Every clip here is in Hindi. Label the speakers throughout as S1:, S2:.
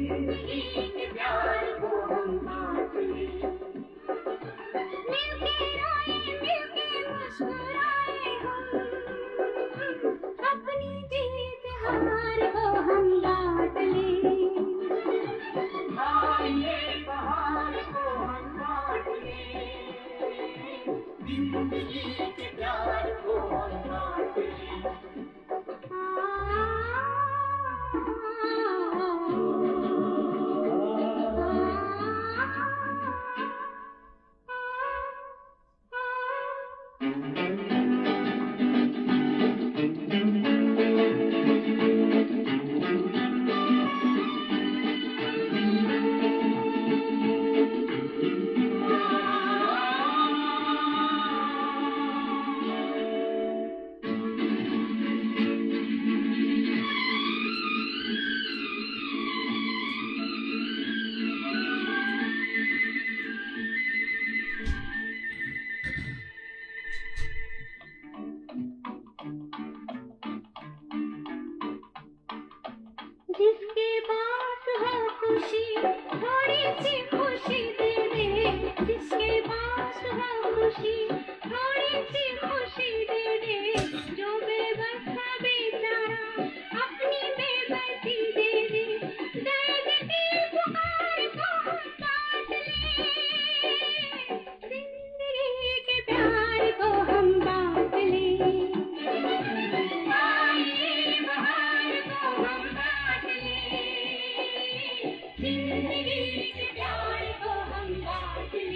S1: जिंदगी के प्यार को हम बांट लें। मिलके रोए मिलके मुस्कुराए हम, अपनी जीत हार को हम बांट लें। आइए बहार को हम बांट लें, जिंदगी के प्यार को हम बांट लें। जिसके पास है खुशी थोड़ी सी खुशी दे दे, जिसके पास है खुशी थोड़ी सी खुशी दे दे, जो बेबस है बेचारा अपनी बेबसी दे दे, दर्द की पुकार को हम बांट लें, जिंदगी के प्यार को हम बांट लें। आइए बहार को हम बांट लें, जिंदगी के प्यार को हम बांट लें।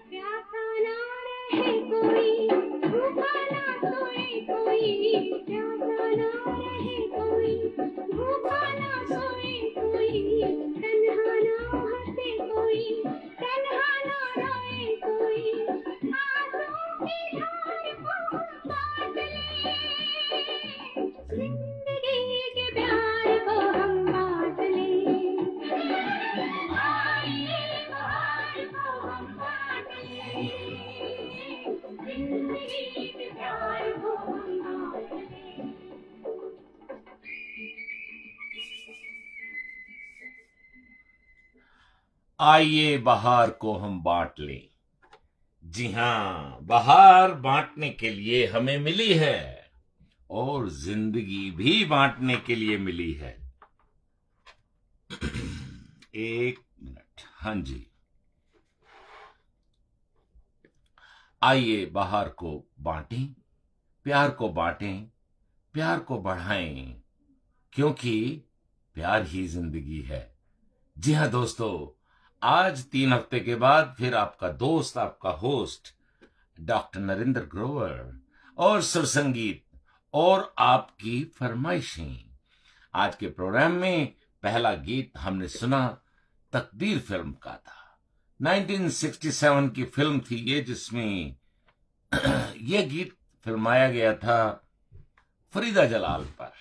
S1: प्यासा ना रहे कोई, भूखा ना सोए कोई, प्यासा ना रहे कोई, भूखा ना सोए कोई, तन्हा ना हंसे कोई, तन्हा ना रोए कोई, आंसू की धार को हम बांट लें, जिंदगी के प्यार को हम बांट लें। आइए बहार को हम बांट लें, जिंदगी के प्यार को हम बांट लें।
S2: आइए बहार को हम बांट लें। जी हाँ, बहार बांटने के लिए हमें मिली है और जिंदगी भी बांटने के लिए मिली है। एक मिनट, हाँ जी। आइए बहार को बांटें, प्यार को बांटें, प्यार को बढ़ाएं, क्योंकि प्यार ही जिंदगी है। जी हाँ दोस्तों, आज 3 हफ्ते के बाद फिर आपका दोस्त, आपका होस्ट डॉक्टर नरेंद्र ग्रोवर और सुर संगीत और आपकी फरमाइशें। आज के प्रोग्राम में पहला गीत हमने सुना तकदीर फिल्म का था। 1967 की फिल्म थी ये, जिसमें ये गीत फिल्माया गया था फरीदा जलाल पर,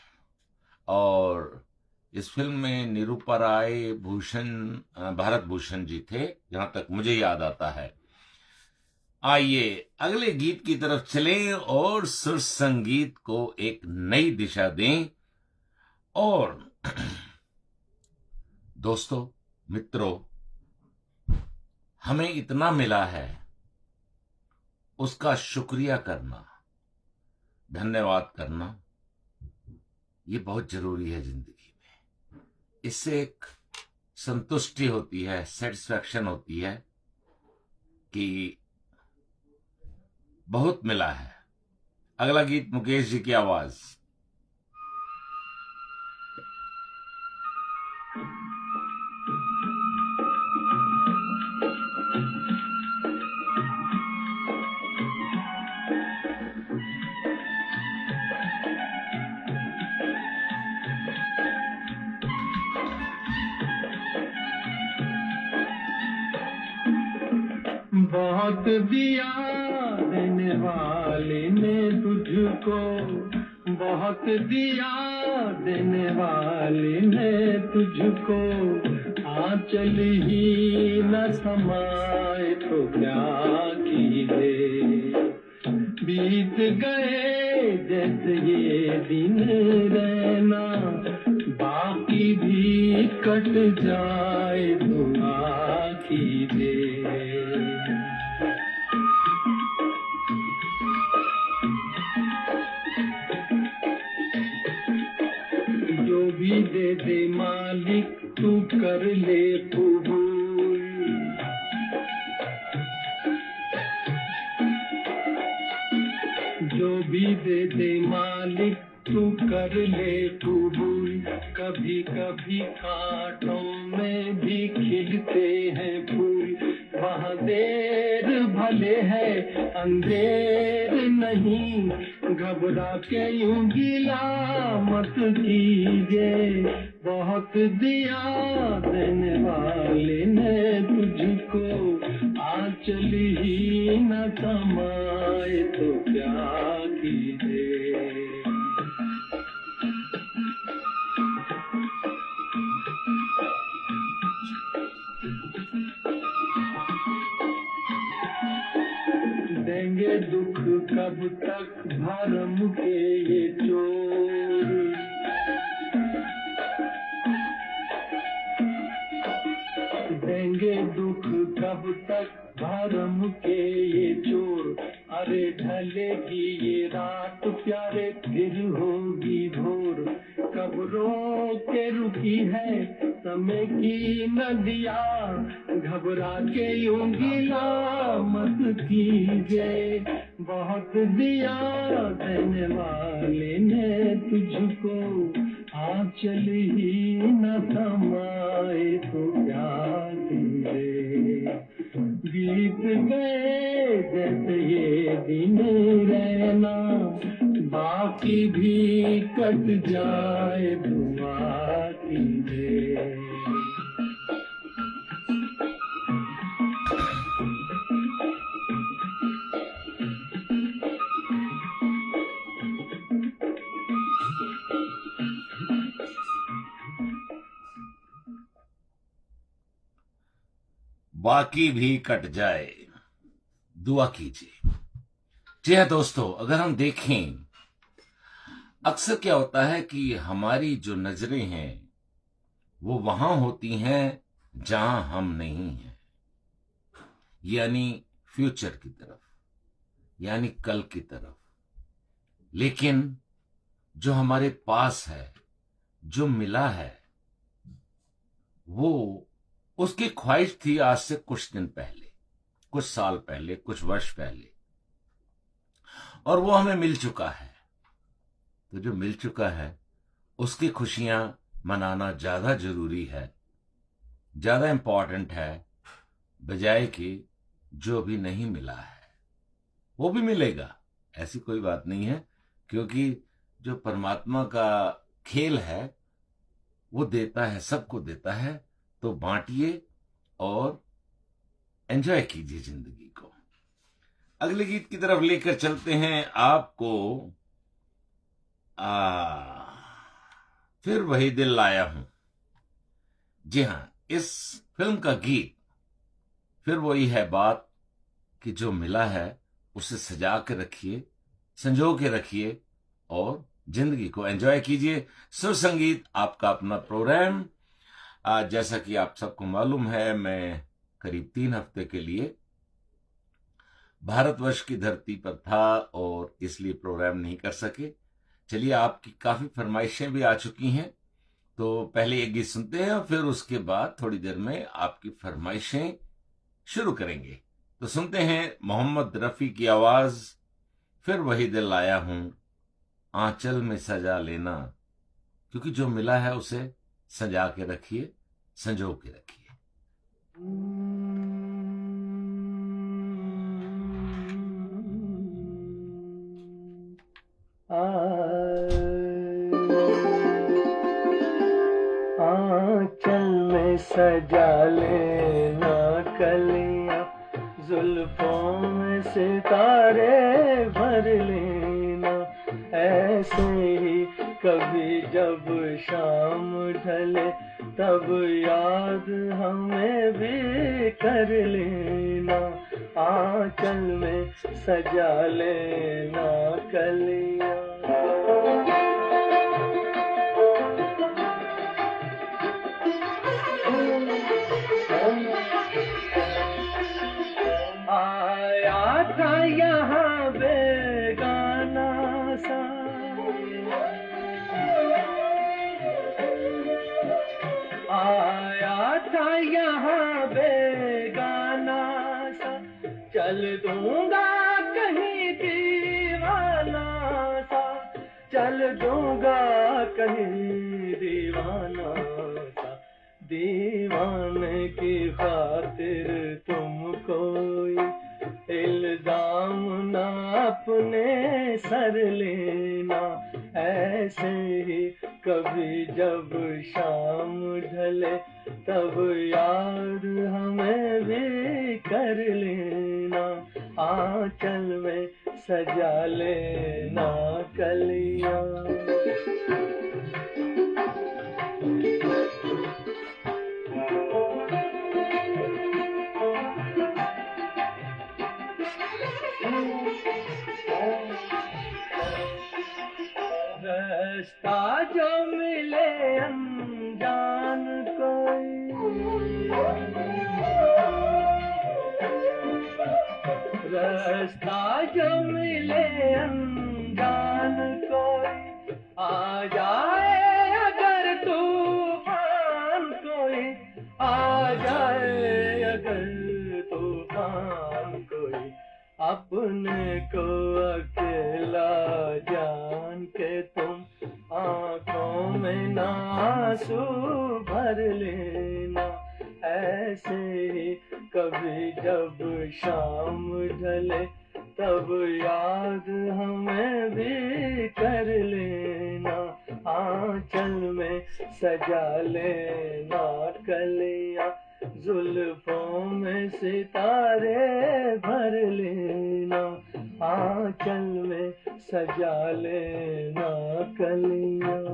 S2: और इस फिल्म में निरूपा राय, भारत भूषण जी थे, जहां तक मुझे याद आता है। आइए अगले गीत की तरफ चलें और सुर संगीत को एक नई दिशा दें। और दोस्तों, मित्रों, हमें इतना मिला है, उसका शुक्रिया करना, धन्यवाद करना, ये बहुत जरूरी है जिंदगी में। इससे एक संतुष्टि होती है, सेटिस्फैक्शन होती है कि बहुत मिला है। अगला गीत मुकेश जी की आवाज।
S3: बहुत दिया देने वाले ने तुझको, बहुत दिया देने वाले ने तुझको, आंचल ही न समाए तो क्या कीजिए। बीत गए जैसे ये दिन रहना, बाकी भी कट जाए दुआ कीजिए। जो भी दे दे मालिक तू कर ले कबूल, जो भी दे दे मालिक तू कर ले कबूल। कभी कभी कांटों में भी खिलते हैं फूल, वहाँ देर भले है अंधेर नहीं, घबरा के यूं गिला मत कीजिए। बहुत दिया देने वाले ने तुझको, आंचल ही न समाए तो क्या कीजिए। देंगे दुख कब तक भरम के ये चोर, देंगे दुख कब तक भरम के ये चोर। अरे ढलेगी ये रात प्यारे फिर होगी भोर, कब रो के रुकी है समय की नदिया, घबरा के यूं गिला मत कीजिए। बहुत दिया देने वाले ने तुझको, आंचल ही न समाए तो क्या कीजिए। बीत गए जैसे ये दिन रहना, बाकी भी कट जाए दुआ कीजिए।
S2: बाकी भी कट जाए दुआ कीजिए। जी हाँ दोस्तों, अगर हम देखें अक्सर क्या होता है कि हमारी जो नजरें हैं वो वहां होती हैं जहां हम नहीं हैं, यानी फ्यूचर की तरफ, यानी कल की तरफ। लेकिन जो हमारे पास है, जो मिला है, वो उसकी ख्वाहिश थी आज से कुछ दिन पहले, कुछ साल पहले, कुछ वर्ष पहले, और वो हमें मिल चुका है। तो जो मिल चुका है उसकी खुशियां मनाना ज्यादा जरूरी है, ज्यादा इंपॉर्टेंट है, बजाय कि जो भी नहीं मिला है। वो भी मिलेगा, ऐसी कोई बात नहीं है, क्योंकि जो परमात्मा का खेल है वो देता है, सबको देता है। तो बांटिए और एंजॉय कीजिए जिंदगी को। अगले गीत की तरफ लेकर चलते हैं आपको। फिर वही दिल लाया हूं। जी हां, इस फिल्म का गीत फिर वही है बात कि जो मिला है उसे सजा के रखिए, संजो के रखिए और जिंदगी को एंजॉय कीजिए। सुर संगीत आपका अपना प्रोग्राम। जैसा कि आप सबको मालूम है, मैं करीब 3 हफ्ते के लिए भारतवर्ष की धरती पर था और इसलिए प्रोग्राम नहीं कर सके। चलिए, आपकी काफी फरमाइशें भी आ चुकी हैं, तो पहले एक गीत सुनते हैं और फिर उसके बाद थोड़ी देर में आपकी फरमाइशें शुरू करेंगे। तो सुनते हैं मोहम्मद रफी की आवाज, फिर वही दिल लाया हूं, आंचल में सजा लेना, क्योंकि जो मिला है उसे सजा के रखिए, संजो के रखिए।
S3: आंचल में सजा लेना कलियां, जुल्फों में सितारे भर लेना, ऐसे ही कभी जब शाम ढले तब याद हमें भी कर लेना, आंचल में सजा लेना कलियां। आया था यहाँ बेगाना सा, आया था यहाँ बेगाना सा, चल दूंगा कहीं दीवाना सा, चल दूंगा कहीं दीवाना सा, दीवाने की खातिर तुम कोई इल्जाम ना अपने सर लेना, ऐसे ही कभी जब शाम ढले तब याद हमें भी कर लेना, आंचल में सजा लेना कलियां। रास्ता जो मिले अनजान कोई, रास्ता जो मिले अनजान कोई, आ जाए अगर तूफान कोई, आ जाए अगर तूफान कोई, अपने को अकेला जान के तुम आंखों में ना आंसू भर लेना, ऐसे ही कभी जब शाम ढले तब याद हमें भी कर लेना, आंचल में सजा लेना कलियां, जुल्फों में सितारे भर लेना, आंचल में सजा लेना कलियां।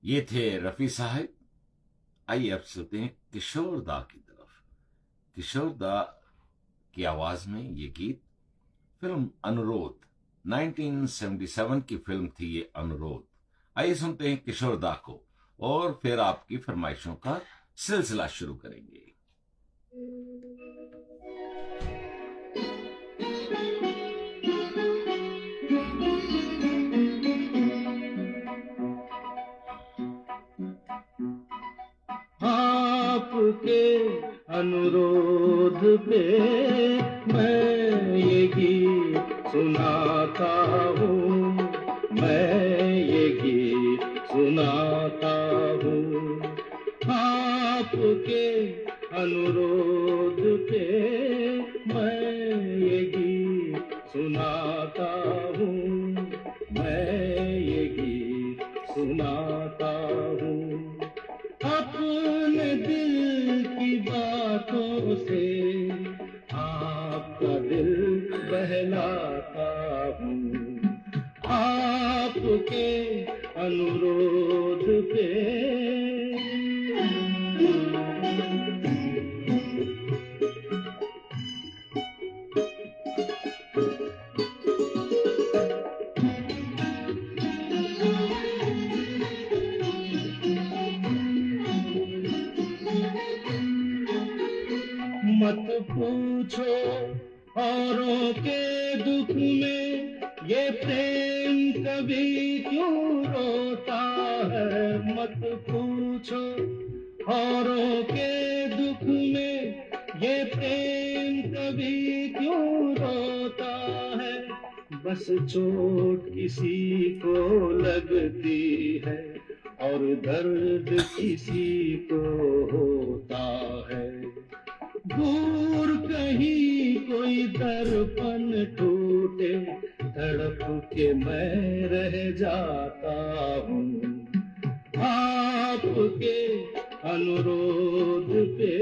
S2: ये थे रफी साहब। आइए अब सुनते हैं किशोर दा की तरफ। किशोर दा की आवाज में ये गीत फिल्म अनुरोध 1977 की फिल्म थी ये अनुरोध। आइए सुनते हैं किशोर दा को और फिर आपकी फरमाइशों का सिलसिला शुरू करेंगे।
S3: आपके अनुरोध पे मैं ये गीत सुनाता हूँ, मैं ये गीत सुनाता हूँ। आपके अनुरोध पे मैं ये गीत सुनाता हूँ, मैं ये गीत सुनाता हूँ। अपने दिल की बातों से आपका दिल बहलाता हूँ, आपके अनुरोध पे मत पूछो औरों के दुख में ये प्रेम कभी क्यों रोता है। मत पूछो औरों के दुख में ये प्रेम कभी क्यों रोता है। बस चोट किसी को लगती है और दर्द किसी को होता है। दूर कहीं कोई दर्पण टूटे तड़प के मैं रह जाता हूँ। आपके अनुरोध पे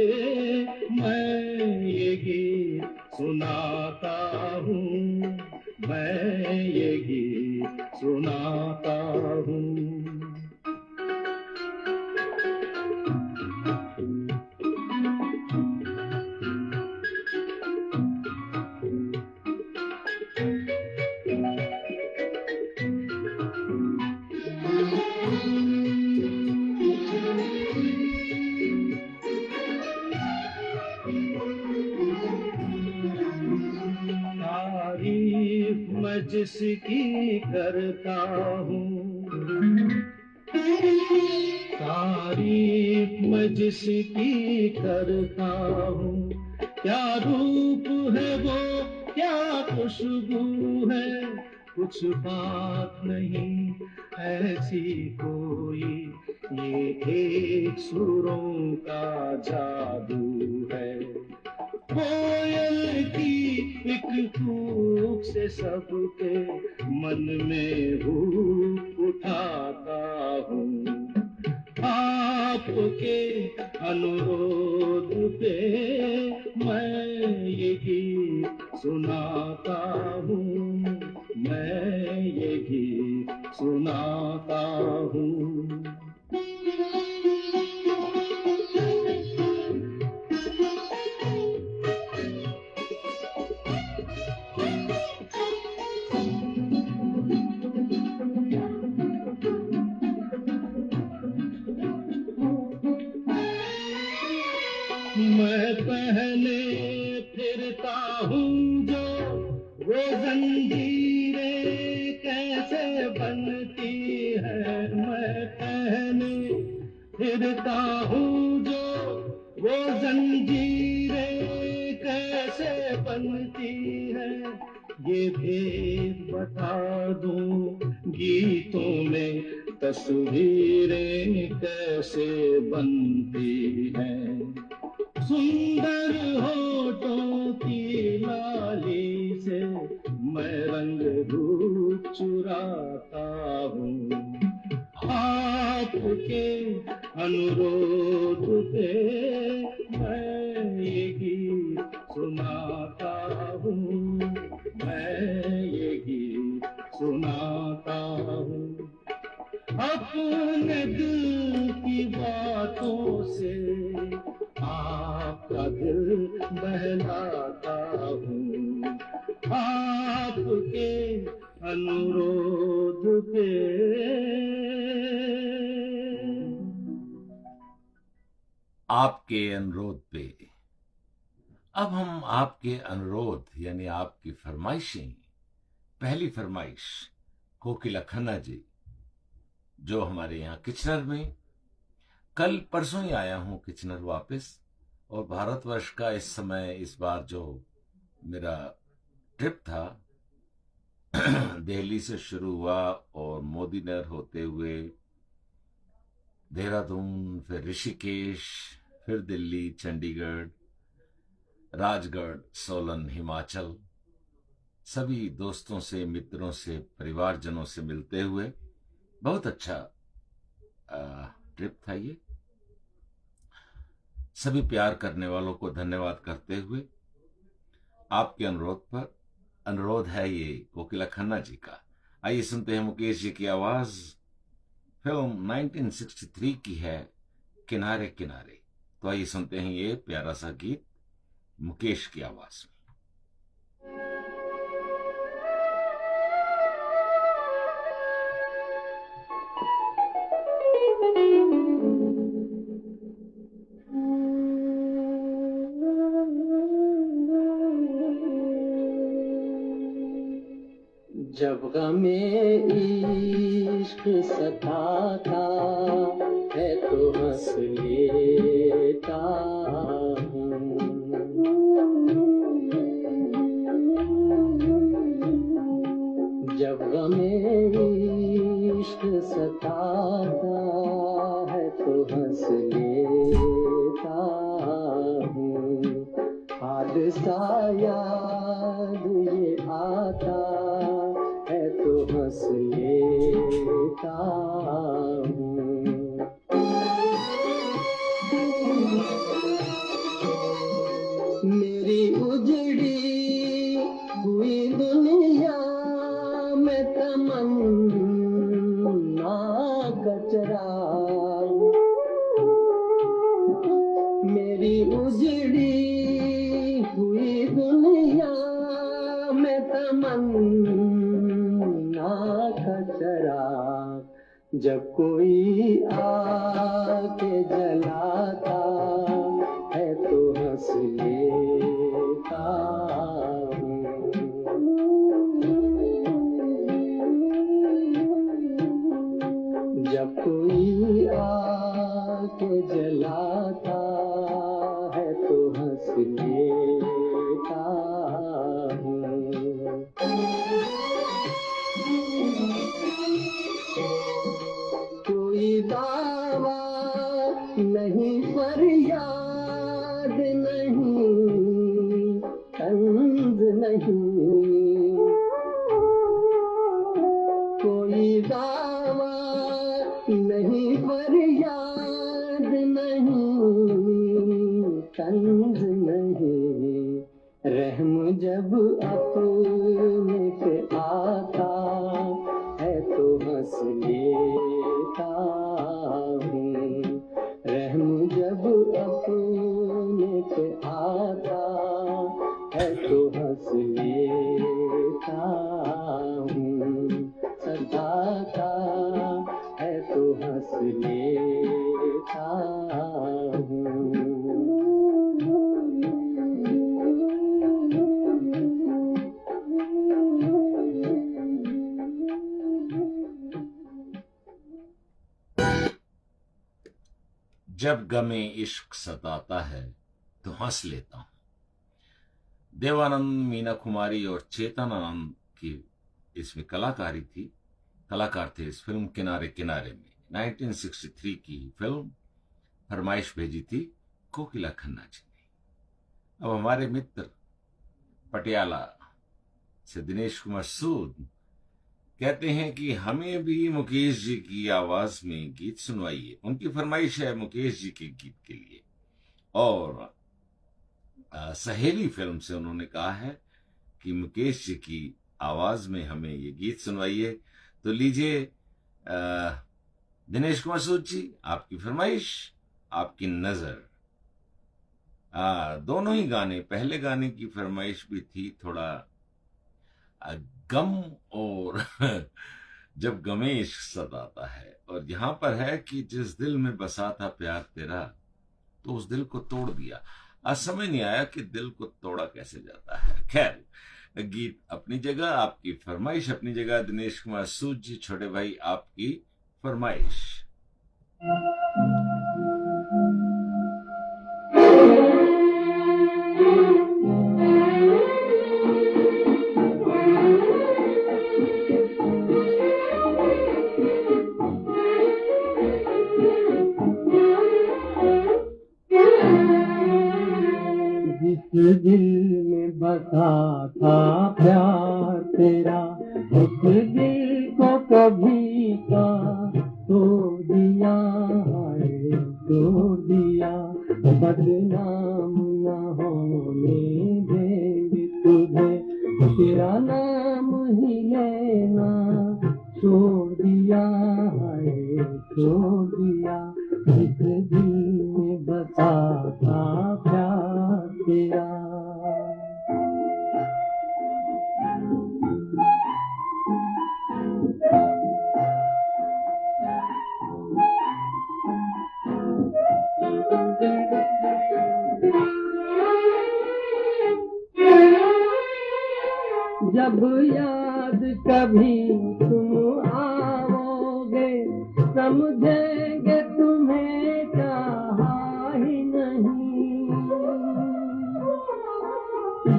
S3: जिसकी करता हूँ, तारीफ मैं जिसकी करता हूँ। क्या रूप है वो, क्या खुशबू है, कुछ बात नहीं ऐसी कोई, ये एक सुरों का जादू है। कोयल की एक कूक से सबके मन में हूँ उठाता हूँ। आपके अनुरोध पे मैं ये गीत सुनाता हूँ, मैं ये गीत सुनाता हूँ। मैं पहले फिरता हूँ जो, वो जंजीरें कैसे बनती है। मैं पहले फिरता हूँ जो, वो जंजीरें कैसे बनती है। ये भेद बता दूं गीतों में तस्वीरें कैसे बनती हैं। सुंदर होठों की लाली से मैं रंग रूप चुराता हूँ। आपके अनुरोध पे मैं ये गीत सुनाता हूँ, मैं ये गीत सुनाता हूँ। अपने दिल की बातों से आपका दिल बहलाता हूँ। आपके अनुरोध पे
S2: आपके अनुरोध पे। अब हम आपके अनुरोध यानी आपकी फरमाइशें, पहली फरमाइश कोकिला खन्ना जी, जो हमारे यहाँ किचनर में, कल परसों ही आया हूं किचनर वापस, और भारतवर्ष का इस समय इस बार जो मेरा ट्रिप था दिल्ली से शुरू हुआ और मोदी नगर होते हुए देहरादून, फिर ऋषिकेश, फिर दिल्ली, चंडीगढ़, राजगढ़, सोलन, हिमाचल, सभी दोस्तों से, मित्रों से, परिवारजनों से मिलते हुए बहुत अच्छा ट्रिप था ये। सभी प्यार करने वालों को धन्यवाद करते हुए आपके अनुरोध है ये कोकिला खन्ना जी का। आइए सुनते हैं मुकेश जी की आवाज। फिल्म 1963 की है, किनारे किनारे। तो आइए सुनते हैं ये प्यारा सा गीत मुकेश की आवाज में।
S3: जब गमे इश्क सताता है तो हंस लेता हूँ। जब गमे इश्क सताता है तो हंस लेता हूँ। हादसा याद ये आता है तो हंस लेता हूँ। मेरी उजड़ी हुई दुनिया में तमन्ना कचरा, मेरी उजड़ी हुई दुनिया में तमन्ना कचरा। जब कोई आके जलाता है तो हंस लेता हूँ। जब कोई आके जलाता है तो हंस लेता हूँ। कोई दावा नहीं, फरियाद नहीं, तंज नहीं, कोई दावा नहीं, फरियाद नहीं, तंज नहीं, रहम जब अपने पे आता है तो हंस लेता हूँ। रहम जब अपने पे आता है तो हंस लेता हूँ। सताता है तो हंस लेता हूँ।
S2: जब गमे इश्क सताता है तो हंस लेता हूं। देवानंद, मीना कुमारी और चेतन आनंद की इसमें कलाकार थे इस फिल्म किनारे किनारे में। 1963 की फिल्म, फरमाइश भेजी थी कोकिला खन्ना जी ने। अब हमारे मित्र पटियाला से दिनेश कुमार सूद कहते हैं कि हमें भी मुकेश जी की आवाज में गीत सुनवाइए। उनकी फरमाइश है मुकेश जी के गीत के लिए, और सहेली फिल्म से उन्होंने कहा है कि मुकेश जी की आवाज में हमें ये गीत सुनवाइए। तो लीजिए दिनेश कुमार सूद जी, आपकी फरमाइश, आपकी नजर। दोनों ही गाने, पहले गाने की फरमाइश भी थी थोड़ा गम और जब गमे इश्क सताता है, और यहां पर है कि जिस दिल में बसा था प्यार तेरा तो उस दिल को तोड़ दिया। आज समझ नहीं आया कि दिल को तोड़ा कैसे जाता है। खैर, गीत अपनी जगह, आपकी फरमाइश अपनी जगह। दिनेश कुमार सूद जी, छोटे भाई, आपकी फरमाइश।
S3: जिस दिल में बसा था प्यार तेरा, उस दिल को कभी का तोड़ दिया है, तोड़ दिया। बदनाम न होने देंगे तुझे, तेरा नाम ही लेना छोड़ दिया है, छोड़ दिया। जिस दिल में बसा था प्यार तेरा। जब याद कभी तुम आओगे, समझेंगे तुम्हें चाहा ही नहीं।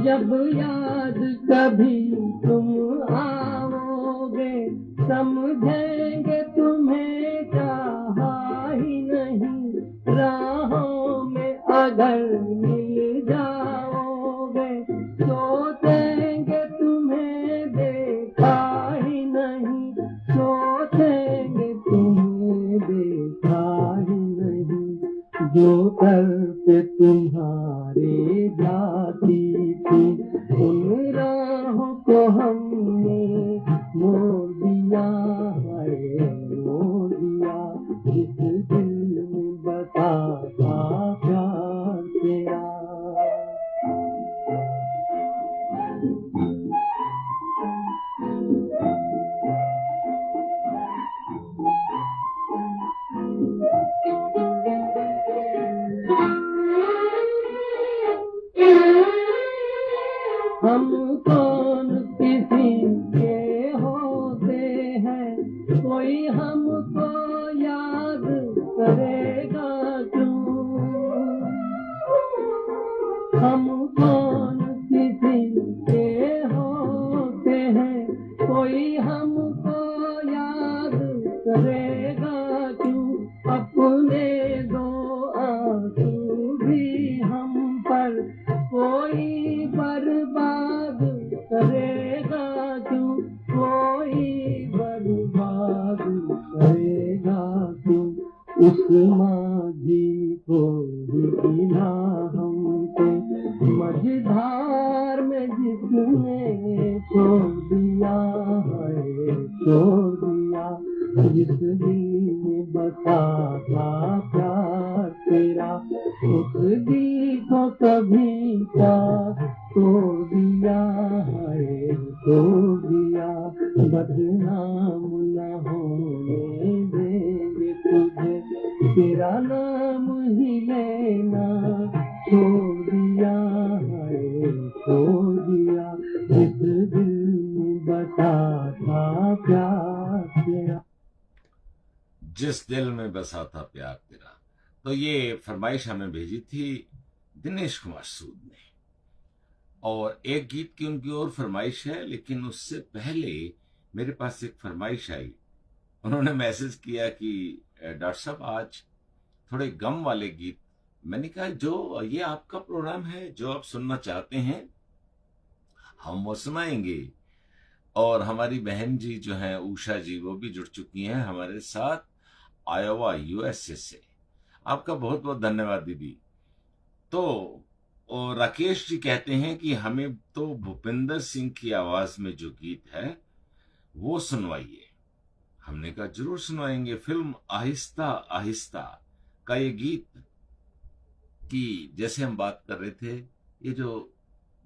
S3: जब याद कभी तुम आओगे, समझेंगे तुम्हें चाहा ही नहीं। राहों में अगर मिल जाओगे, सोचेंगे तुम्हें देखा ही नहीं, सोचेंगे तुम्हें देखा ही नहीं। जो पे तुम्हारे जाती थी, उन राहों को हमने मोड़ दिया है, मोड़ दिया। जिस दिल में बसा था प्यार तेरा। हम कौन किसी के होते हैं, कोई हमको करेगा क्यों? हम कौन किसी के होते हैं, कोई हमको याद करेगा क्यों? अपने दो आंसू भी हम पर कोई बर्बाद करेगा क्यों? कोई बर्बाद करेगा क्यों? उस माझी को गिना हमसे मझधार में जिसने छोड़ दिया है, छोड़ दिया। जिस दिल में बसा था प्यार तेरा, उस दिल को कभी का तोड़ दिया है, तोड़ दिया। बदनाम न होने देंगे तुझे, तेरा नाम ही लेना छोड़ दिया है, छोड़ दिया। जिस दिल में बसा था प्यार तेरा,
S2: जिस दिल में बसा था प्यार तेरा। तो ये फरमाइश हमें भेजी थी दिनेश कुमार सूद ने, और एक गीत की उनकी और फरमाइश है, लेकिन उससे पहले मेरे पास एक फरमाइश आई। उन्होंने मैसेज किया कि डॉक्टर साहब आज थोड़े गम वाले गीत। मैंने कहा जो ये आपका प्रोग्राम है, जो आप सुनना चाहते हैं हम वो सुनाएंगे। और हमारी बहन जी जो हैं उषा जी, वो भी जुड़ चुकी हैं हमारे साथ आयोवा यूएसए से। आपका बहुत बहुत धन्यवाद दीदी। तो और राकेश जी कहते हैं कि हमें तो भूपिंदर सिंह की आवाज में जो गीत है वो सुनवाइए। हमने कहा जरूर सुनवाएंगे। फिल्म आहिस्ता आहिस्ता का ये गीत की जैसे हम बात कर रहे थे, ये जो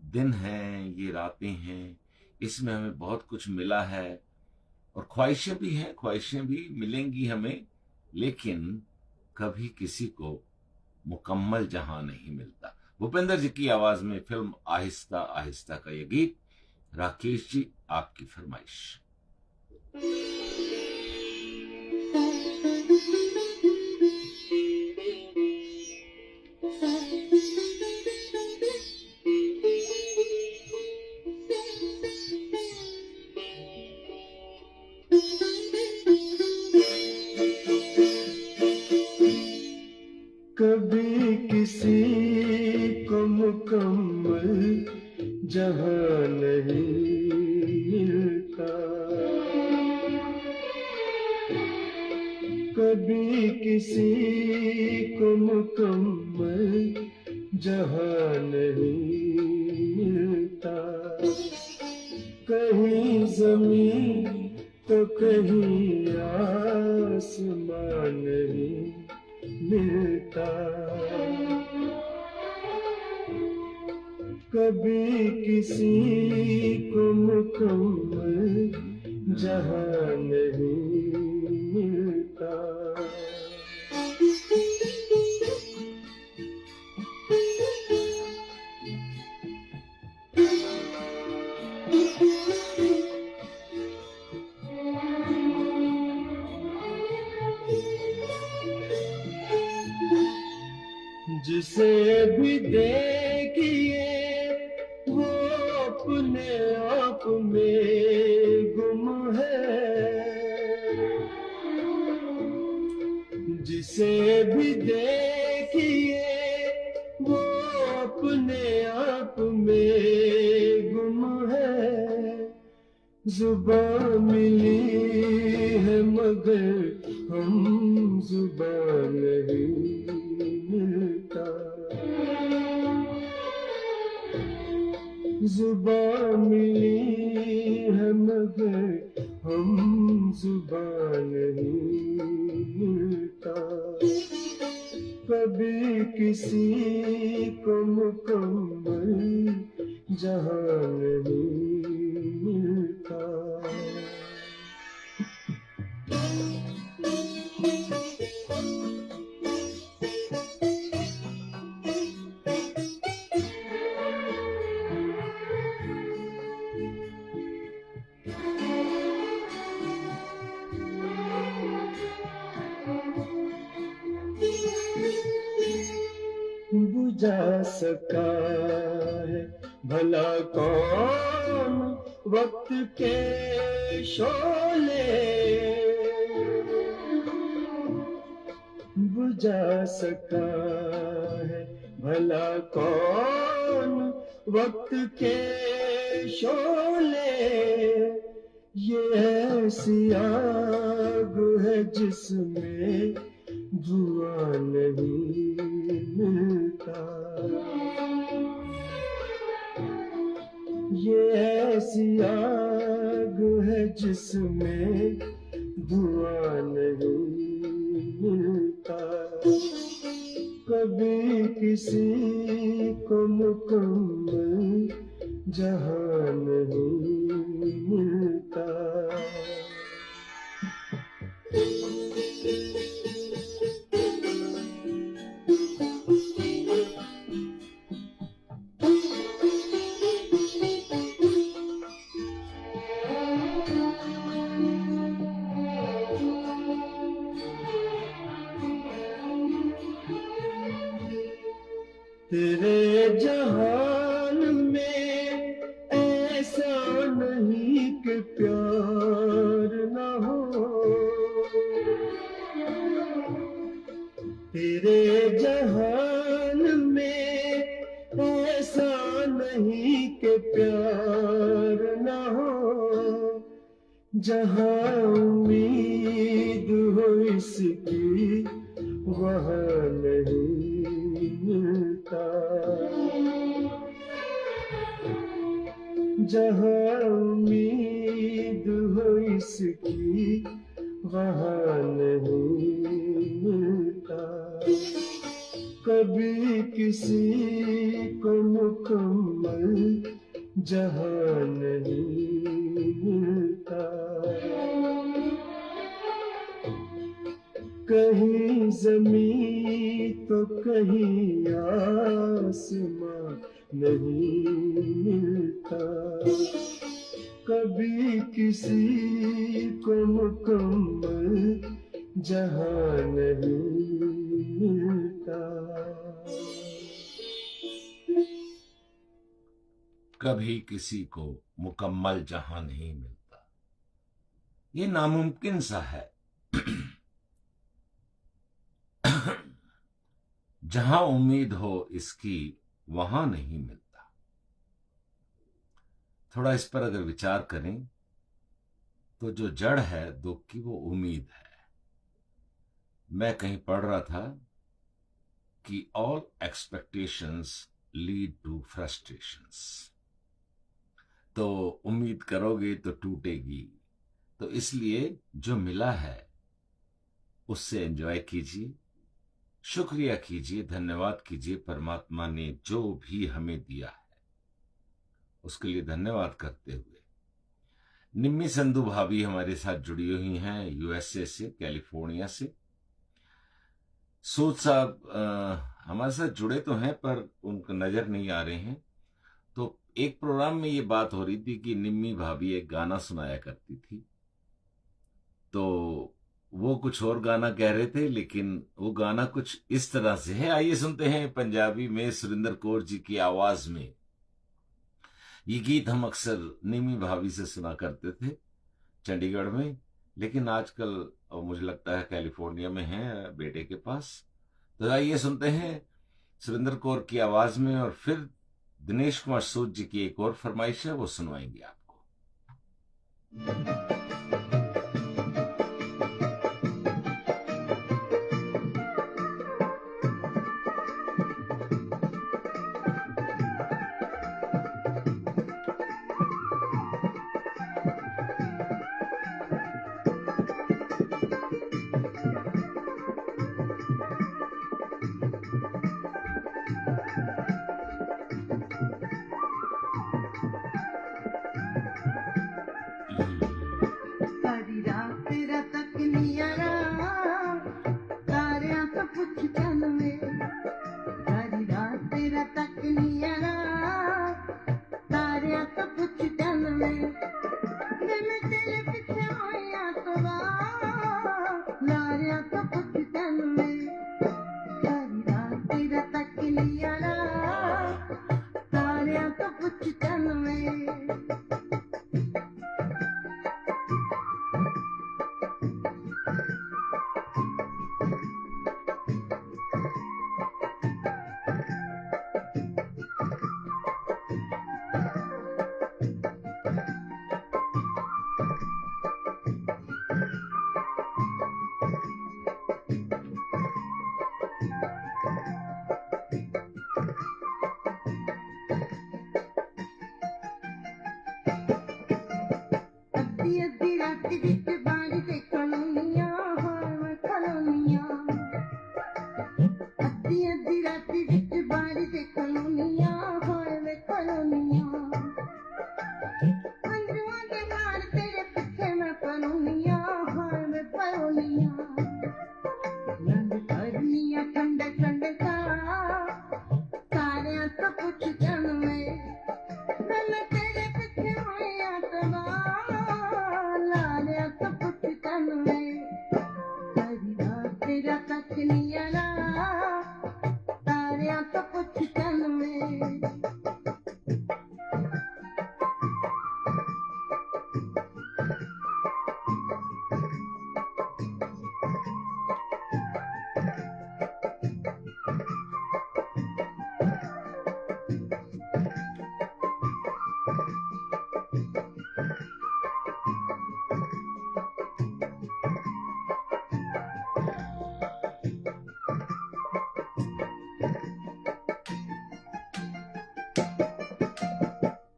S2: दिन हैं, ये रातें हैं, इसमें हमें बहुत कुछ मिला है और ख्वाहिशें भी हैं, ख्वाहिशें भी मिलेंगी हमें, लेकिन कभी किसी को मुकम्मल जहां नहीं मिलता। भूपेंद्र जी की आवाज में फिल्म आहिस्ता आहिस्ता का ये गीत। राकेश जी आपकी फरमाइश।
S3: कभी किसी को मुकम्मल जहां नहीं मिलता, कभी किसी को मुकम्मल जहां नहीं मिलता। कहीं जमीन तो कहीं आसमान नहीं मिलता। कभी किसी को मुकम्मल जहां नहीं मिलता। जिसे भी देखिए वो अपने आप में गुम है, जिसे भी देखिए वो अपने आप में गुम है। जुबान मिली है मगर हम जुबान नहीं मिलता। जुबान मिली है मगर हम जुबान नहीं मिलता। कभी किसी को मुकम्मल जहां नहीं मिलता। बुझा सका है भला कौन वक्त के शोले बुझा सका है भला कौन वक्त के शोले ये ऐसी आग है जिसमें धुआं नहीं मिलता ये ऐसी आग है जिसमें धुआं नहीं मिलता कभी किसी को मुकम्मल जहां नहीं मिलता तेरे जहान में ऐसा नहीं कि प्यार न हो तेरे जहान में ऐसा नहीं कि प्यार न हो जहां उम्मीद हो इसकी वहां नहीं मिलता जहां उम्मीद हो इसकी वहां नहीं मिलता कभी किसी को मुकम्मल जहां नहीं मिलता कहीं ज़मीं तो कहीं आसमां नहीं मिलता कभी किसी को मुकम्मल जहां नहीं मिलता
S2: कभी किसी को मुकम्मल जहां नहीं मिलता ये नामुमकिन सा है जहां उम्मीद हो इसकी वहां नहीं मिलता थोड़ा इस पर अगर विचार करें तो जो जड़ है दुख की वो उम्मीद है मैं कहीं पढ़ रहा था कि all expectations lead to frustrations तो उम्मीद करोगे तो टूटेगी तो इसलिए जो मिला है उससे एंजॉय कीजिए शुक्रिया कीजिए धन्यवाद कीजिए परमात्मा ने जो भी हमें दिया है उसके लिए धन्यवाद करते हुए निम्मी संधू भाभी हमारे साथ जुड़ी हुई हैं यूएसए से कैलिफोर्निया से सूद साहब हमारे साथ जुड़े तो हैं पर उनको नजर नहीं आ रहे हैं तो एक प्रोग्राम में ये बात हो रही थी कि निम्मी भाभी एक गाना सुनाया करती थी तो वो कुछ और गाना कह रहे थे लेकिन वो गाना कुछ इस तरह से है आइए सुनते हैं पंजाबी में सुरिंदर कौर जी की आवाज में ये गीत हम अक्सर निमी भाभी से सुना करते थे चंडीगढ़ में लेकिन आजकल मुझे लगता है कैलिफोर्निया में है बेटे के पास तो आइए सुनते हैं सुरिंदर कौर की आवाज में और फिर दिनेश कुमार सूद जी की एक और फरमाइश है वो सुनवाएंगे आपको
S4: राती बिच बारी ते कलोनियां हाय मैं कलोनियां अद्धी अद्धी राती बिच बारी ते कलोनियां हाय मैं कलोनियां अंजुआ के मार तेरे पीछे मैं पलोनियां हाय मैं पलोनियां नंद करनियां ठंडे ठंडे सा सारियां तो कुछ जन में मैं तेरे पीछे होया तबा लालिया तो कुछ जन में सारी रात तेरा तक नहीं आना सारियां तो कुछ जन में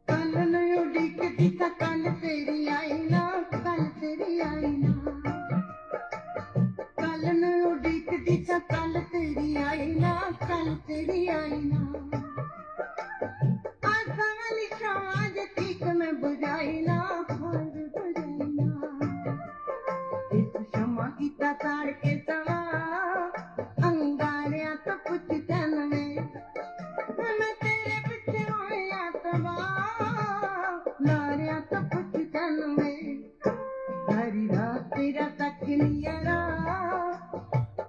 S4: कल नयो डिक दिसा कल तेरी आई ना कल तेरी आई ना कल नयो डिक दिसा कल तेरी आई ना कल तेरी आई ना आशा वाली शाम ठीक में बुझाई ना हाय बुझाई ना इस क्षमा गीता ताड़ के सवा अंगारिया तो कुछ जन में मैं तेरे पीछे होया तबा लारिया तो कुछ जन में सारी रात तेरा तक नहीं आरा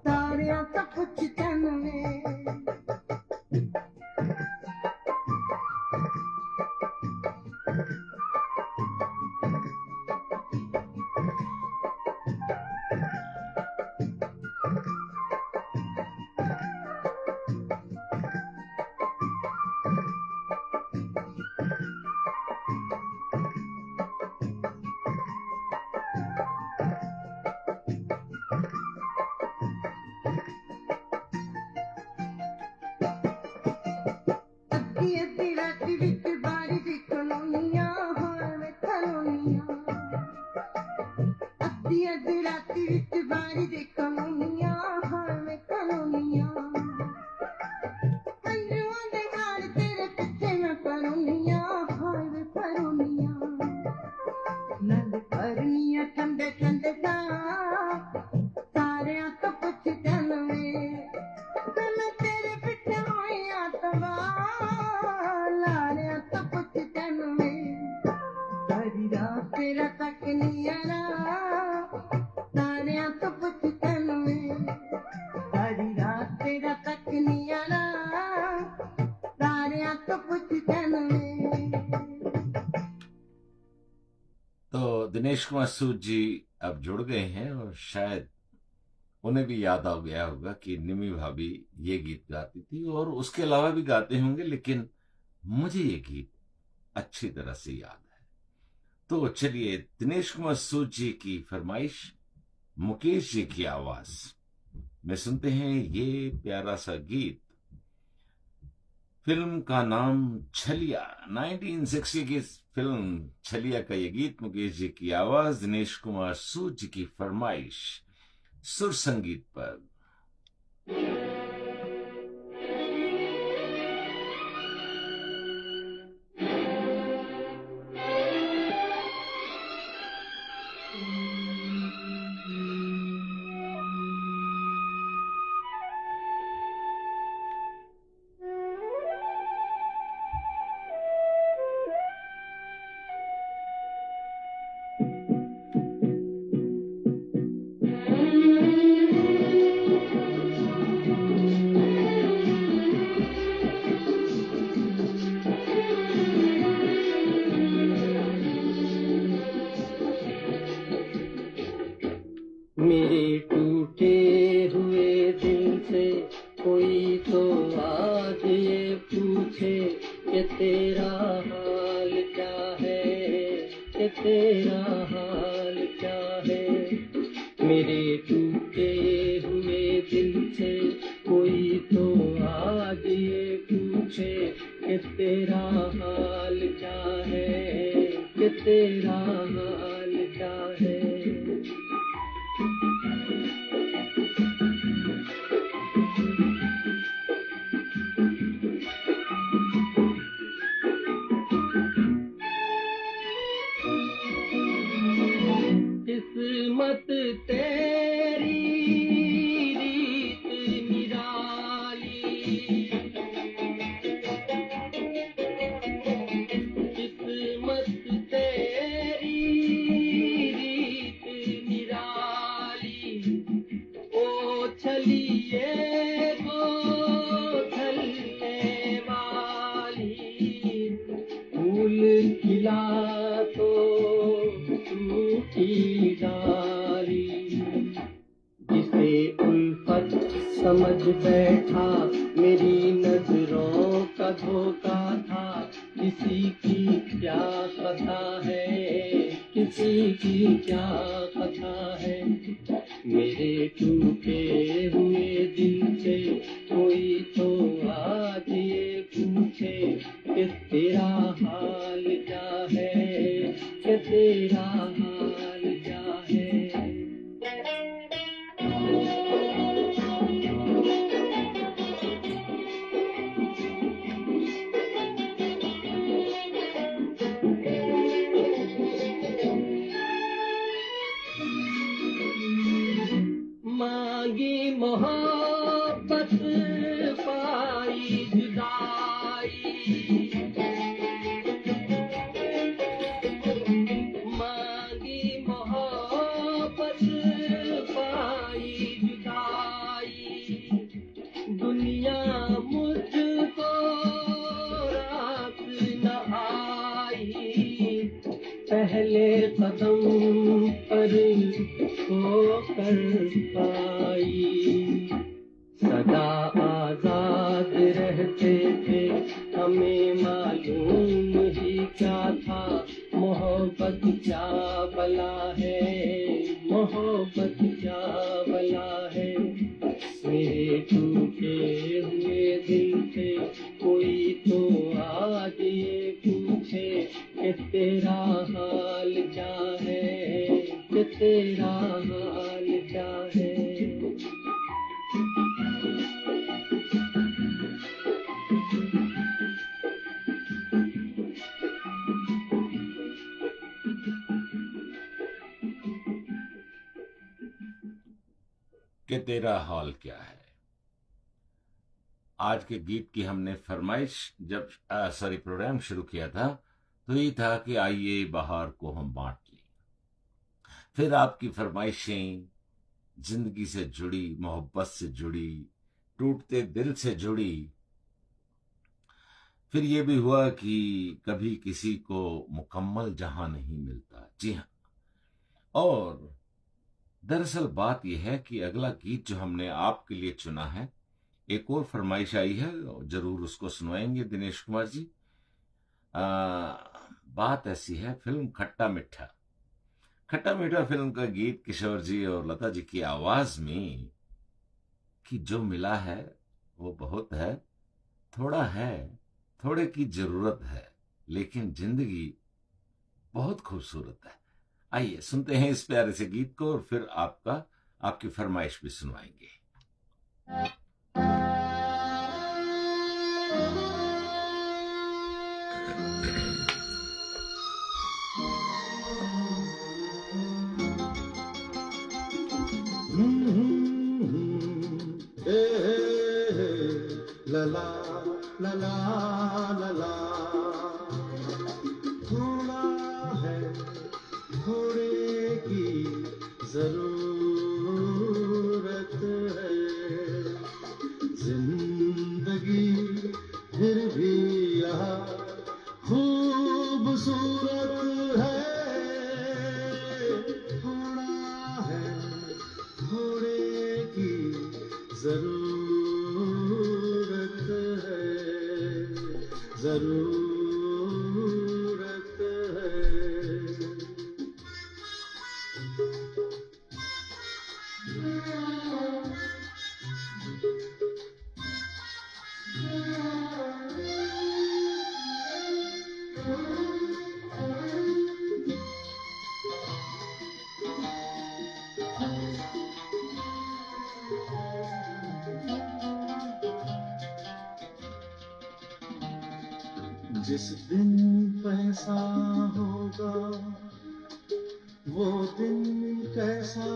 S4: सारिया तो कुछ जन में अद्धी अद्धी राती बिच बारी दी कलोनियां हाय मैं कलोनियां अद्धी अद्धी राती बिच बारी दी कलोनियां हाय मैं कलोनियां अंजुआ दे गाल तेरे पीछे मैं पलोनियां हाय मैं पलोनियां नंद करनियां ठंडे ठंडे सा सारियां तो कुछ जन में मैं तेरे पीछे होया तबा लालिया तो कुछ जन में सारी रात तेरा तक नहीं आना सारियां तो कुछ जन में सारी रात तेरा तक नहीं आना सारियां तो कुछ जन में
S2: तो दिनेश कुमार सूद जी अब जुड़ गए हैं और शायद उन्हें भी याद आ गया होगा कि निमी भाभी ये गीत गाती थी और उसके अलावा भी गाते होंगे, लेकिन मुझे ये गीत अच्छी तरह से याद है। तो चलिए दिनेश कुमार सूद जी की फरमाइश, मुकेश जी की आवाज में सुनते हैं ये प्यारा सा गीत। फिल्म का नाम छलिया, 1960 की फिल्म छलिया का ये गीत, मुकेश जी की आवाज, दिनेश कुमार सूद जी की फरमाइश, सुर संगीत पर।
S3: मेरे टूटे हुए दिल से कोई तो आज ये पूछे कि तेरा हाल क्या है, कि तेरा हाल क्या है। मेरे टूटे हुए दिल से कोई तो आज ये पूछे कि तेरा हाल क्या है, कि तेरा हाल क्या है। ये गोथले वाली फूल खिला तो टूटी डाली जिसे उल्फत समझ बैठा मेरी नजरों का धोखा था किसी की क्या कथा है किसी की क्या कथा है मेरे टूटे हुए दिल से कोई तो आज ये पूछे कि तेरा हाल क्या है कि तेरा हाल क्या है मांगी मोहब्बत पाई जुदाई मांगी मोहब्बत पाई जुदाई दुनिया मुझको रात न आई पहले कदम पर होकर पाई सदा आजाद रहते थे हमें मालूम ही क्या था मोहब्बत क्या बला है मोहब्बत क्या बला है मेरे टूटे हुए दिल से कोई तो आज ये पूछे कि तेरा हाल क्या है कि तेरा हाल क्या है
S2: कि तेरा हाल क्या है। आज के गीत की हमने फरमाइश जब प्रोग्राम शुरू किया था तो ये था कि आइए बाहर को हम बांट लें। फिर आपकी फरमाइशें जिंदगी से जुड़ी मोहब्बत से जुड़ी टूटते दिल से जुड़ी। फिर ये भी हुआ कि कभी किसी को मुकम्मल जहां नहीं मिलता। जी हाँ, और दरअसल बात यह है कि अगला गीत जो हमने आपके लिए चुना है, एक और फरमाइश आई है, जरूर उसको सुनवाएंगे दिनेश कुमार जी। बात ऐसी है, फिल्म खट्टा मीठा फिल्म का गीत किशोर जी और लता जी की आवाज में कि जो मिला है वो बहुत है, थोड़ा है, थोड़े की जरूरत है, लेकिन जिंदगी बहुत खूबसूरत है। आइए सुनते हैं इस प्यारे से गीत को और फिर आपकी फरमाइश भी सुनवाएंगे।
S3: ला ला ला ला ला ला थोड़ा है थोड़े की जरूरत है जिंदगी फिर भी यहाँ खूबसूरत है थोड़ा है थोड़े की जरूरत है जरूरत है जिस दिन पैसा होगा वो दिन कैसा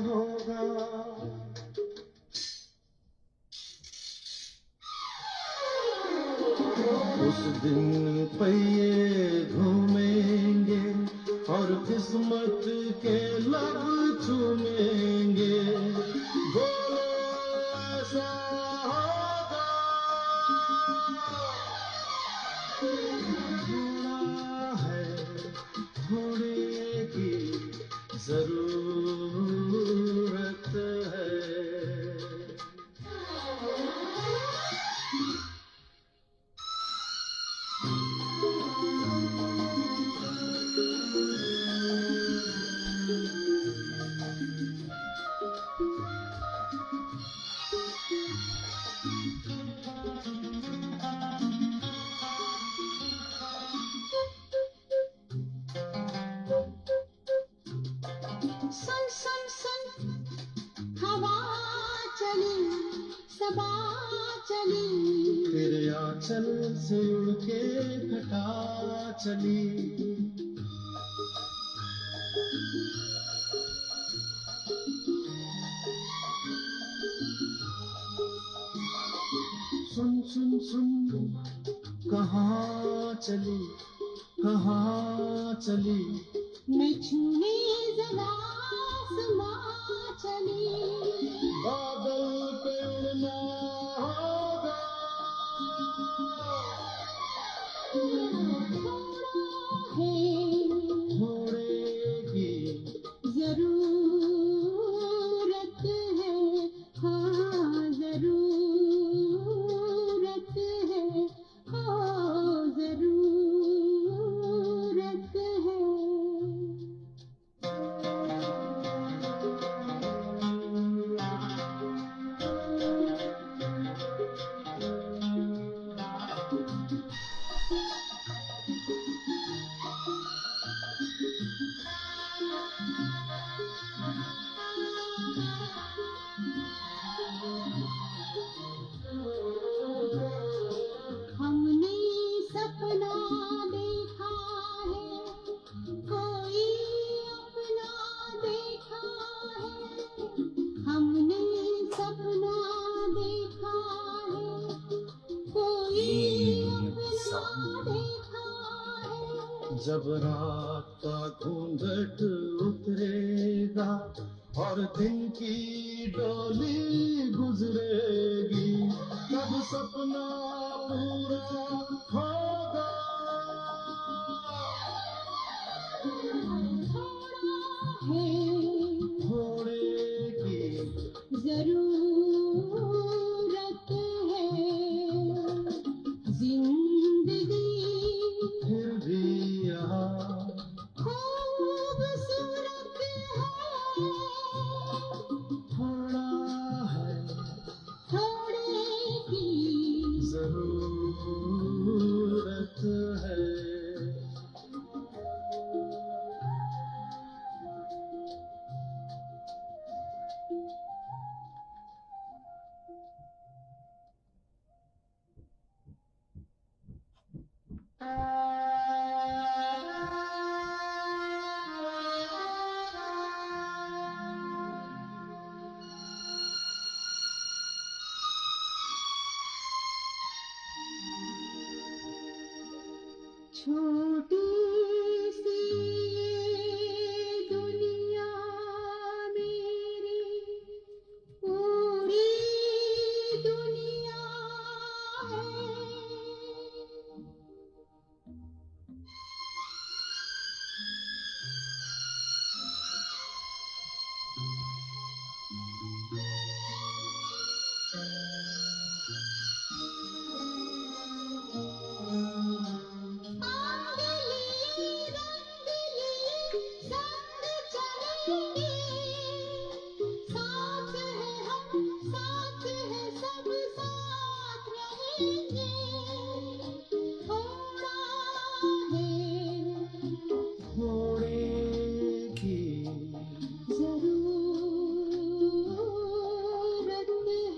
S3: होगा उस दिन पहिए घूमेंगे और किस्मत के लब चूमेंगे बोलो सा होगा। थोड़ा है थोड़े की जरूरत है।
S4: सुन सुन सुन हवा चली सबा चली
S3: तेरे आंचल से उड़ के घटा चली। सुन सुन सुन कहाँ चली कहाँ चली।
S4: मिछुने जरा समा चली
S3: बादल पे उड़ना होगा।
S4: है
S3: थोड़े की
S4: जरूरत है। हाँ जरूरत है। हाँ जरूरत है। हमने सपना देखा है कोई अपना देखा है। हमने सपना देखा है कोई अपना देखा है।
S3: जब रात का घूंघट उतरेगा और दिन की डोली गुजरेगी तब सपना पूरा होगा।
S4: है
S3: थोड़े की
S4: जरूरत है। जिंदगी
S3: फिर भी यहाँ
S4: खूबसूरत है।
S3: थोड़ा है
S4: थोड़े की
S3: जरूरत है।
S4: छोटी सी दुनिया मेरी पूरी दुनिया है। आंगली रंगली संग चलेंगे। साथ है हम साथ है सब साथ रहेंगे। थोड़ा है
S3: थोड़े की
S4: जरूरत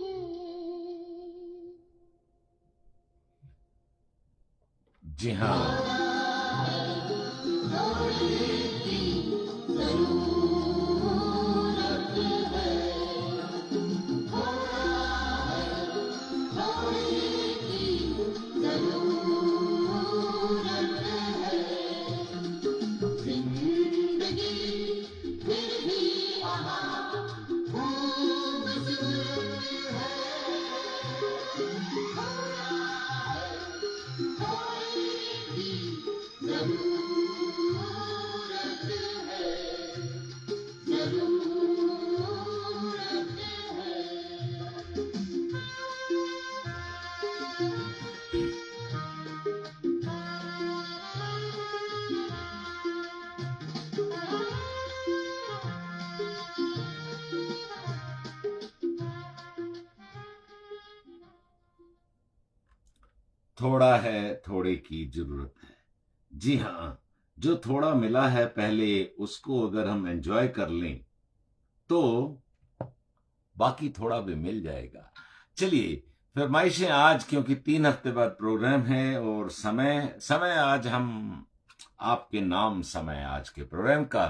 S4: है।
S2: जी हाँ, थोड़ा है थोड़े की जरूरत है। जी हाँ, जो थोड़ा मिला है पहले उसको अगर हम एंजॉय कर लें तो बाकी थोड़ा भी मिल जाएगा। चलिए, फरमाइशें आज, क्योंकि 3 हफ्ते बाद प्रोग्राम है और समय समय आज हम आपके नाम समय आज के प्रोग्राम का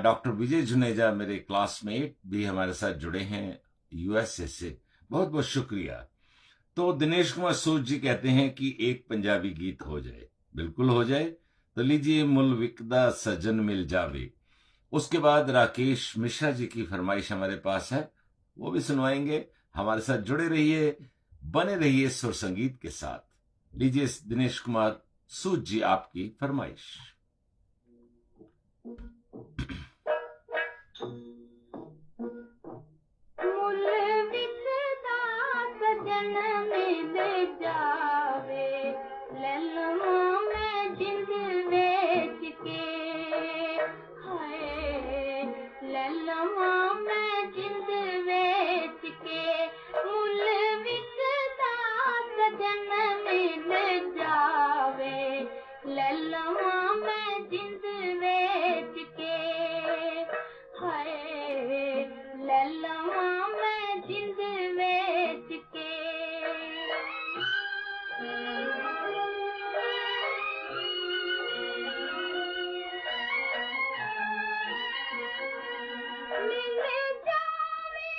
S2: डॉक्टर विजय जुनेजा मेरे क्लासमेट भी हमारे साथ जुड़े हैं यूएसए से। बहुत बहुत शुक्रिया। तो दिनेश कुमार सूद जी कहते हैं कि एक पंजाबी गीत हो जाए। बिल्कुल हो जाए। तो लीजिए, मुल विकदा सजन मिल जावे। उसके बाद राकेश मिश्रा जी की फरमाइश हमारे पास है, वो भी सुनवाएंगे। हमारे साथ जुड़े रहिए, बने रहिए सुर संगीत के साथ। लीजिए दिनेश कुमार सूद जी आपकी फरमाइश।
S1: मुल विकदा सजन मिल जावे, ले लवां मैं जिंद वेच के। हाय ले लवां मैं जिंद वेच के। मुल विकदा सजन मिल जावे, ले लवां मैं जिंद वेच के। हाय ले लवां मैं जिंद वेच के। मिल जावे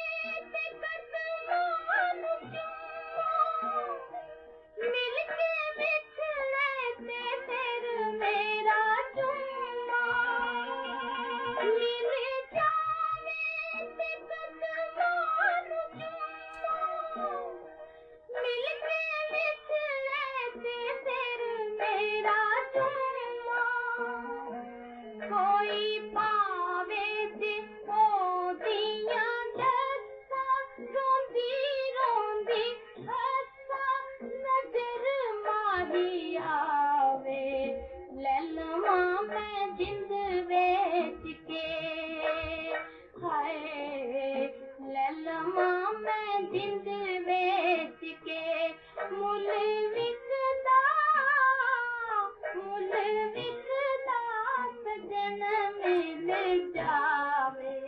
S1: ते कदमां नूं चूमां, मिल के विछले ते फिर मेरा चूमा। मिल जावे ते कदमां नूं चूमां, मिल के विछले ते फिर मेरा चूमा। कोई पावे ते ओदियां दस्सां, रोंदी रोंदी हस्सां, नजर मारी आवे, ले लवां मैं जिंद वेच के। हाय ले लवां मैं जिंद वेच के। मुल विकदा सजन मिल जावे,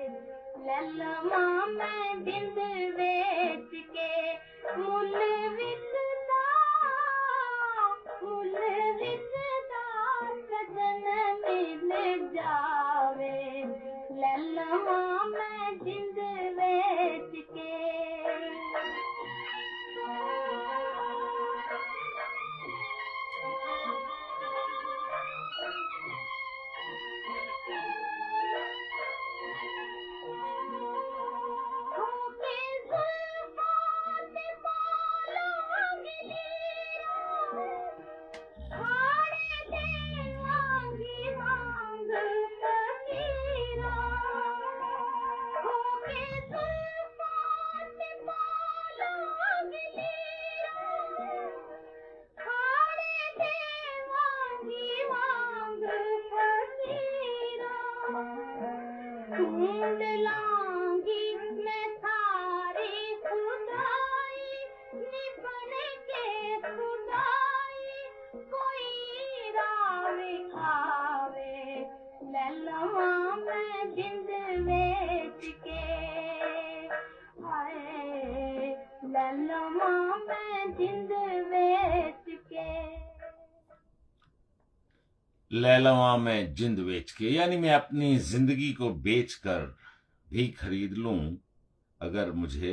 S1: ले लवां मैं जिंद वेच के। मुल विकदा सजन मिल जावे, ले लवां मैं जिंद वेच के। होके जुल्फां ते बालां गिलियां, खाड़े देवांगी मांग फकीरां। होके जुल्फां ते बालां गिलियां, खाड़े देवांगी मांग फकीरां। ढूंढ लांगी मैं थारी खुदाई, निबन के खुदाई, कोई राह खावे, ले लवां मैं जिंद वेच के। हाय ले लवां मैं जिंद वेच के।
S2: ले लवां मैं जिंद बेच के, यानी मैं अपनी जिंदगी को बेचकर भी खरीद लूं अगर मुझे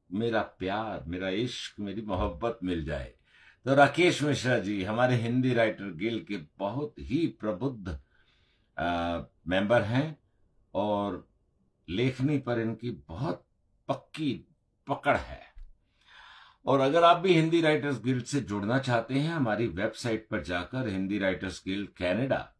S2: मेरा प्यार, मेरा इश्क, मेरी मोहब्बत मिल जाए। तो राकेश मिश्रा जी हमारे हिंदी राइटर गिल्ड के बहुत ही प्रबुद्ध मेंबर हैं और लेखनी पर इनकी बहुत पक्की पकड़ है। और अगर आप भी हिंदी राइटर्स गिल्ड से जुड़ना चाहते हैं, हमारी वेबसाइट पर जाकर हिंदी राइटर्स गिल्ड कनाडा,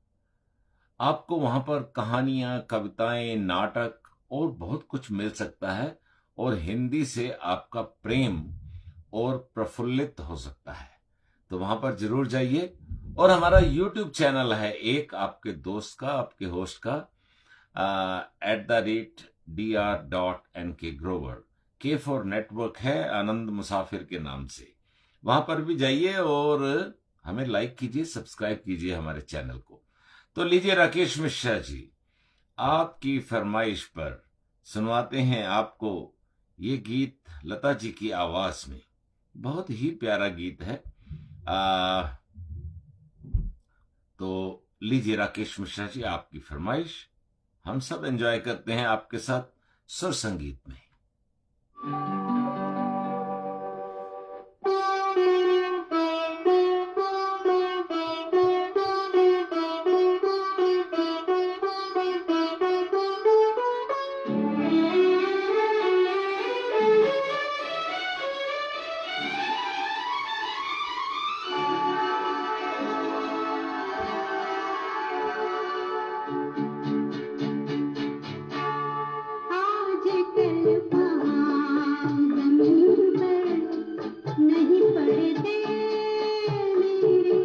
S2: आपको वहां पर कहानियां, कविताएं, नाटक और बहुत कुछ मिल सकता है और हिंदी से आपका प्रेम और प्रफुल्लित हो सकता है। तो वहां पर जरूर जाइए। और हमारा यूट्यूब चैनल है एक, आपके दोस्त का, आपके होस्ट का, @dr.nk ग्रोवर, K4 नेटवर्क है आनंद मुसाफिर के नाम से। वहां पर भी जाइए और हमें लाइक कीजिए, सब्सक्राइब कीजिए हमारे चैनल को। तो लीजिए राकेश मिश्रा जी, आपकी फरमाइश पर सुनवाते हैं आपको ये गीत लता जी की आवाज में। बहुत ही प्यारा गीत है। तो लीजिए राकेश मिश्रा जी, आपकी फरमाइश हम सब एंजॉय करते हैं आपके साथ सुर संगीत में।
S1: आजकल वहाँ जमीन पर नहीं पड़ते मेरे,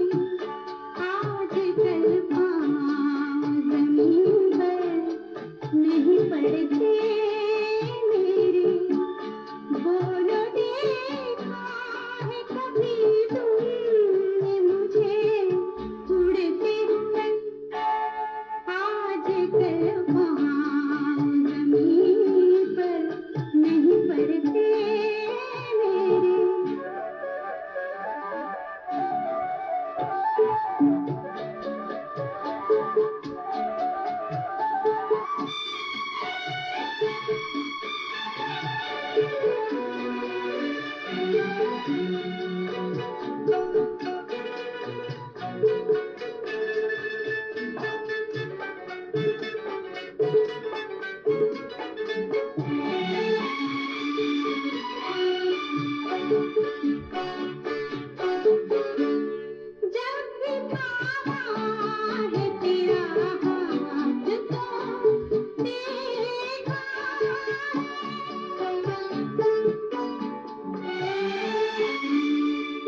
S1: आजकल वहाँ जमीन पर नहीं पड़ते मेरे। बोलो देखा है कभी तुमने मुझे उड़ते हुए, आजकल वहाँ जमीन पर नहीं पड़ते मेरे। जब भी थामा है तेरा हाथ तो देखा है,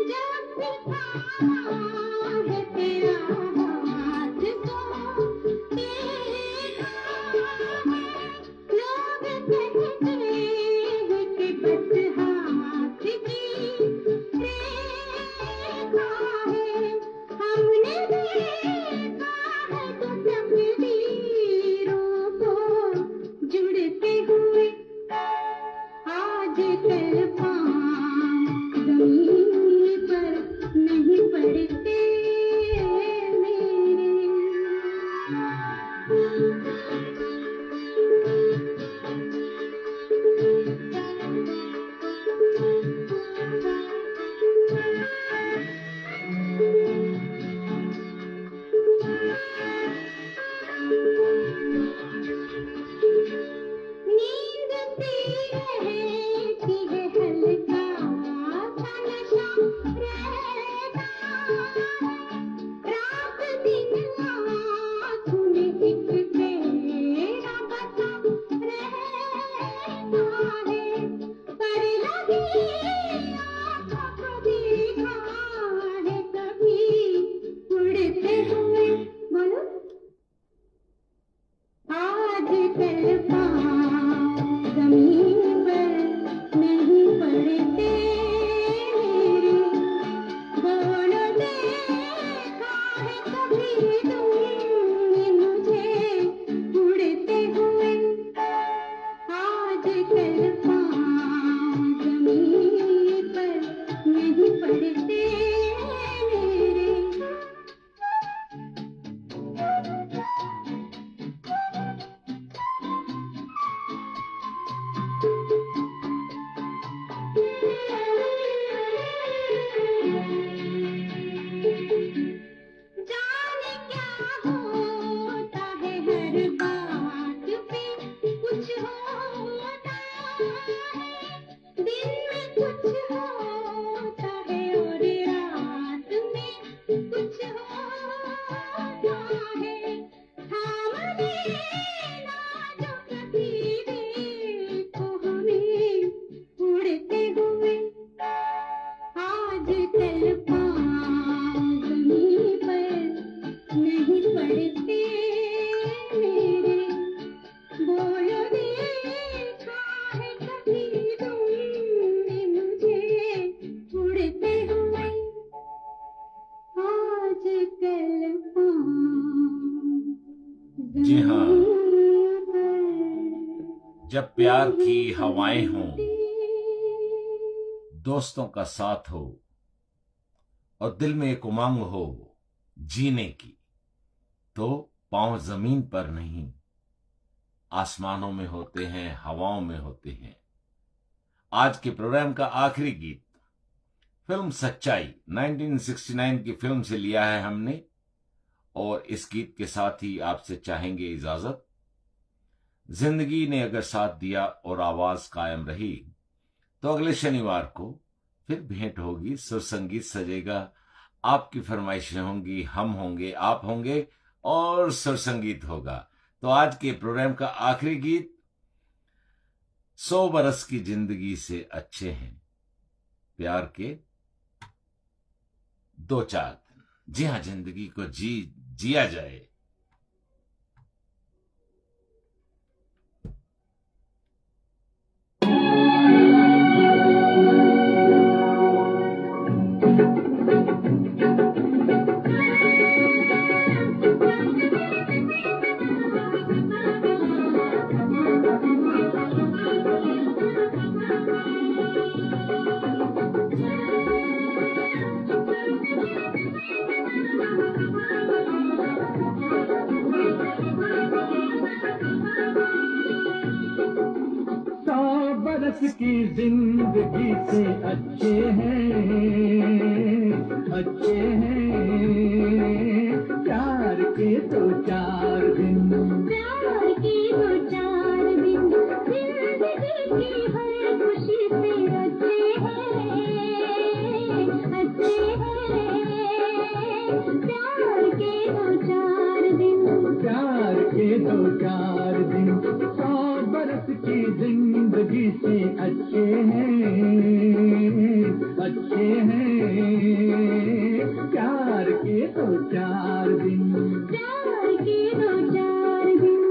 S1: जब भी थामा है तेरा हाथ तो देखा है। लोग कहते हैं कि बस हाथ की रेखा है, हमने देखा है तो तकदीरों को जुड़ते हुए, आजकल पाँव जमीन पर नहीं पड़ते नींद रहती है हल्का सा नशा रहता है, रात दिन आँखों में एक तेरा बसा रहता है, पर लगी आँखों को देखा है कभी उड़ते हुए। बोलो आजकल पाँव जमीन पर नहीं पड़ते मेरे, बोलो देखा है कभी तुमने मुझे उड़ते हुए, आजकल पाँव जमीन पर नहीं पड़ते मेरे। जाने क्या होता है हर बात पे कुछ होता है, दिन में कुछ होता है और रात में कुछ होता है, थाम लेना जो कभी देखो हमें उड़ते हुए, आजकल पाँव जमीन पर नहीं पड़ते मेरे, बोलो देखा है कभी तुमने मुझे
S2: जब प्यार की हवाएं हों, दोस्तों का साथ हो और दिल में एक उमंग हो जीने की, तो पांव जमीन पर नहीं आसमानों में होते हैं, हवाओं में होते हैं। आज के प्रोग्राम का आखिरी गीत फिल्म सच्चाई 1969 की फिल्म से लिया है हमने, और इस गीत के साथ ही आपसे चाहेंगे इजाजत। जिंदगी ने अगर साथ दिया और आवाज कायम रही, तो अगले शनिवार को फिर भेंट होगी, सुर संगीत सजेगा, आपकी फरमाइशें होंगी, हम होंगे, आप होंगे और सुर संगीत होगा। तो आज के प्रोग्राम का आखिरी गीत 100 बरस की जिंदगी से अच्छे हैं प्यार के 2-4 दिन। जी हां, जिंदगी को जिया जाए।
S3: बरस की जिंदगी से अच्छे हैं, अच्छे हैं प्यार के 2-4 दिन।
S1: प्यार के 2-4 दिन जिंदगी की हर खुशी से अच्छे हैं, अच्छे हैं प्यार के 2-4 दिन।
S3: प्यार के 2-4 दिन 100 बरस की जिंदगी से अच्छे हैं, अच्छे हैं प्यार के 2-4 दिन।
S1: प्यार के 2-4 दिन।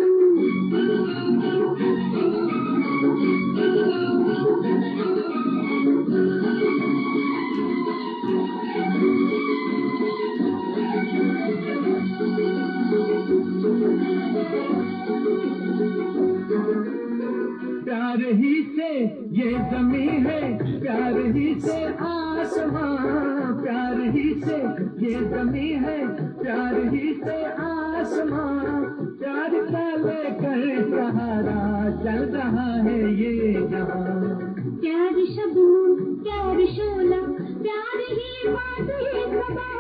S3: प्यार ही से ये जमीन है, प्यार ही से आसमां, प्यार ही से ये जमीन है, प्यार ही से आसमां, प्यार का लेकर सहारा चल रहा है ये जहां।
S1: प्यार शबनम प्यार शोला प्यार ही बातें सदा,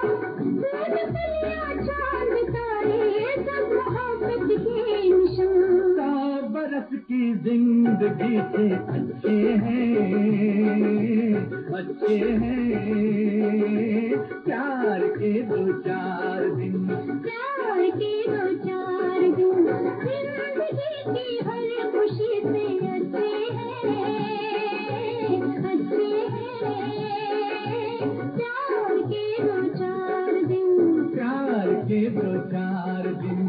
S1: दूध दरिया चांद तारे सब मोहब्बत के निशान।
S3: 100 बरस की जिंदगी से अच्छे हैं, अच्छे हैं प्यार के 2-4 दिन।
S1: प्यार के 2-4 दिन जिंदगी की हर खुशी से अच्छे हैं, अच्छे हैं प्यार के 2-4 दिन।
S3: प्यार के 2-4 दिन।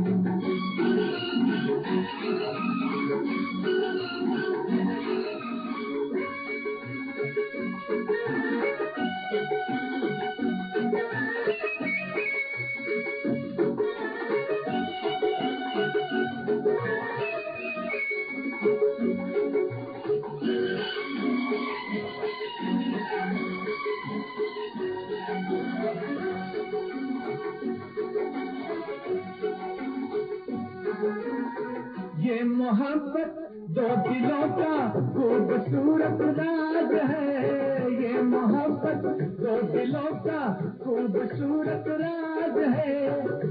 S3: ये मोहब्बत 2 दिलों का खूबसूरत राज है, ये मोहब्बत 2 दिलों का खूबसूरत राज है।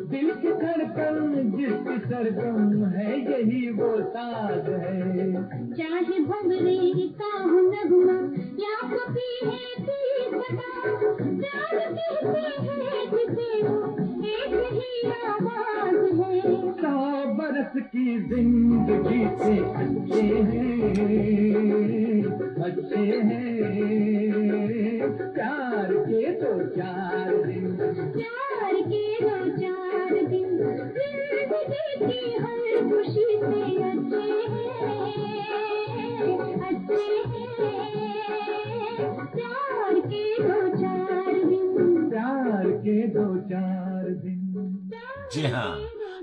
S3: दिल की धड़कन जिसकी सरगम है, यही वो साज है।
S1: चाहे भंवरे का हो नगमा या कभी है की सदा, प्यार कहते हैं जिसे वो एक ही आवाज है।
S3: 100 बरस की जिंदगी से अच्छे हैं, अच्छे हैं प्यार के 2-4 दिन।
S1: प्यार के 2-4 दिन जिंदगी की हर खुशी से अच्छे हैं, अच्छे हैं प्यार के 2-4 दिन।
S3: प्यार के 2-4 दिन।
S2: जी हां,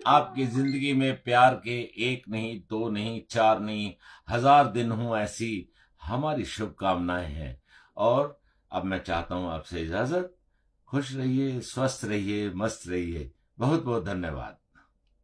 S2: आपकी जिंदगी में प्यार के 1 नहीं, 2 नहीं, 4 नहीं, 1000 दिन हों, ऐसी हमारी शुभकामनाएं हैं। और अब मैं चाहता हूं आपसे इजाजत। खुश रहिए, स्वस्थ रहिए, मस्त रहिए। बहुत बहुत धन्यवाद।